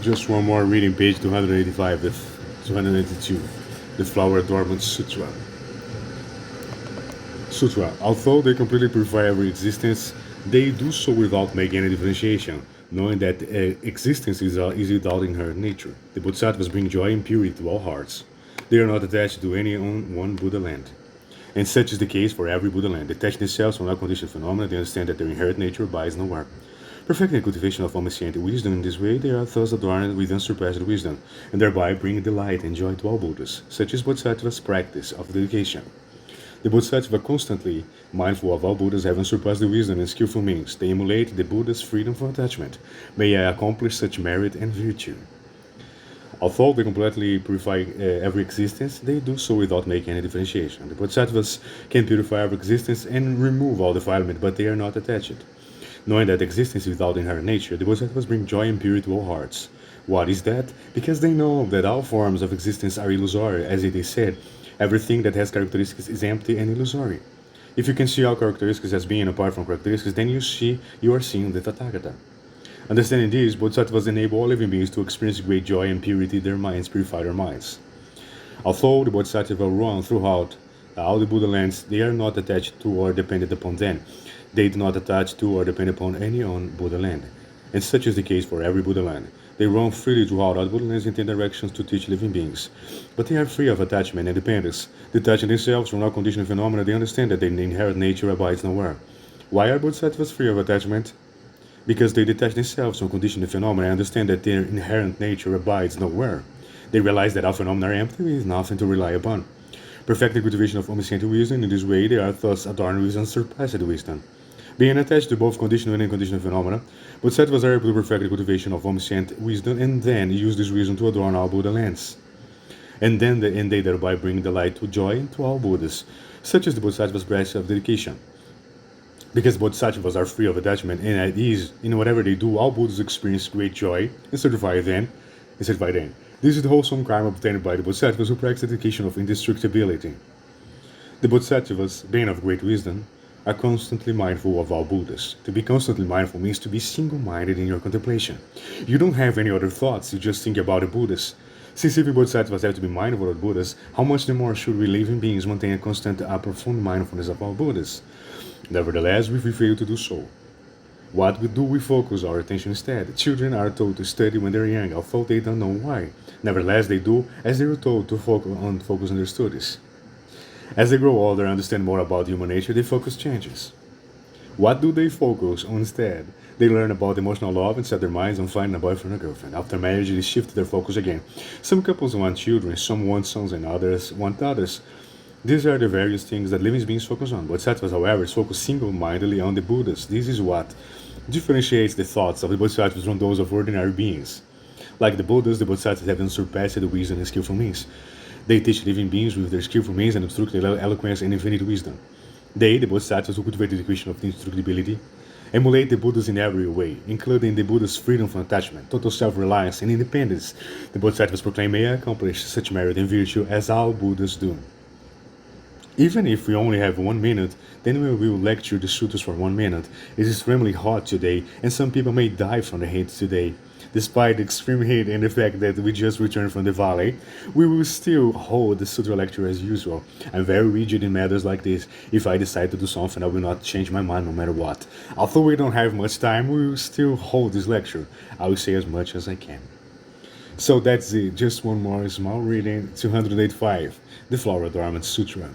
Just one more reading, page 285, 282, the Flower Adornment Sutra. Although they completely purify every existence, they do so without making any differentiation, knowing that existence is without inherent nature. The Bodhisattvas bring joy and purity to all hearts. They are not attached to any one Buddha land. And such is the case for every Buddha land. Detaching themselves from unconditioned phenomena, they understand that their inherent nature abides nowhere. Perfecting the cultivation of omniscient wisdom in this way, they are thus adorned with unsurpassed wisdom, and thereby bring delight and joy to all Buddhas. Such is Bodhisattva's practice of dedication. The Bodhisattva constantly mindful of all Buddhas having surpassed the wisdom and skillful means. They emulate the Buddha's freedom from attachment. May I accomplish such merit and virtue. Although they completely purify every existence, they do so without making any differentiation. The Bodhisattvas can purify every existence and remove all defilement, but they are not attached. Knowing that existence is without inherent nature, the Bodhisattvas bring joy and purity to all hearts. What is that? Because they know that all forms of existence are illusory, as it is said. Everything that has characteristics is empty and illusory. If you can see all characteristics as being apart from characteristics, then you are seeing the Tathagata. Understanding this, Bodhisattvas enable all living beings to experience great joy and purity in their minds, purify their minds. Although the Bodhisattvas run throughout all the Buddha lands, they are not attached to or dependent upon them. They do not attach to or depend upon any own Buddha land. And such is the case for every Buddha land. They roam freely throughout all Buddha lands in 10 directions to teach living beings. But they are free of attachment and dependence. Detaching themselves from all conditioned phenomena, they understand that their inherent nature abides nowhere. Why are Bodhisattvas free of attachment? Because they detach themselves from conditioned phenomena and understand that their inherent nature abides nowhere. They realize that all phenomena are empty with nothing to rely upon. Perfect the cultivation of omniscient wisdom, in this way they are thus adorned with unsurpassed wisdom. Being attached to both conditional and unconditional phenomena, Bodhisattvas are able to perfect the cultivation of omniscient wisdom and then use this wisdom to adorn all Buddha lands. And they thereby bring delight to joy to all Buddhas. Such is the Bodhisattva's practice of dedication. Because Bodhisattvas are free of attachment and at ease in whatever they do, all Buddhas experience great joy and certify them. This is the wholesome karma obtained by the Bodhisattvas who practice dedication of indestructibility. The Bodhisattvas, being of great wisdom, are constantly mindful of all Buddhas. To be constantly mindful means to be single-minded in your contemplation. You don't have any other thoughts, you just think about the Buddhas. Since even Bodhisattvas have to be mindful of Buddhas, how much the more should we living beings maintain a constant, profound mindfulness of all Buddhas? Nevertheless, we fail to do so. What do we focus our attention instead? Children are told to study when they're young, although they don't know why. Nevertheless, they do, as they were told to focus on their studies. As they grow older and understand more about human nature, their focus changes. What do they focus on instead? They learn about emotional love and set their minds on finding a boyfriend or girlfriend. After marriage, they shift their focus again. Some couples want children, some want sons, and others want daughters. These are the various things that living beings focus on. Bodhisattvas, however, focus single-mindedly on the Buddhas. This is what differentiates the thoughts of the Bodhisattvas from those of ordinary beings. Like the Buddhas, the Bodhisattvas have unsurpassed the wisdom and skillful means. They teach living beings with their skillful means and obstructive eloquence and infinite wisdom. They, the Bodhisattvas who cultivate the education of indestructibility, emulate the Buddhas in every way, including the Buddha's freedom from attachment, total self-reliance, and independence. The Bodhisattvas proclaim, may I accomplish such merit and virtue as all Buddhas do. Even if we only have 1 minute, then we will lecture the sutras for 1 minute. It is extremely hot today, and some people may die from the heat today. Despite the extreme heat and the fact that we just returned from the valley, we will still hold the sutra lecture as usual. I'm very rigid in matters like this. If I decide to do something, I will not change my mind no matter what. Although we don't have much time, we will still hold this lecture. I will say as much as I can. So that's it. Just one more small reading, 285, the Flower Adornment Sutra.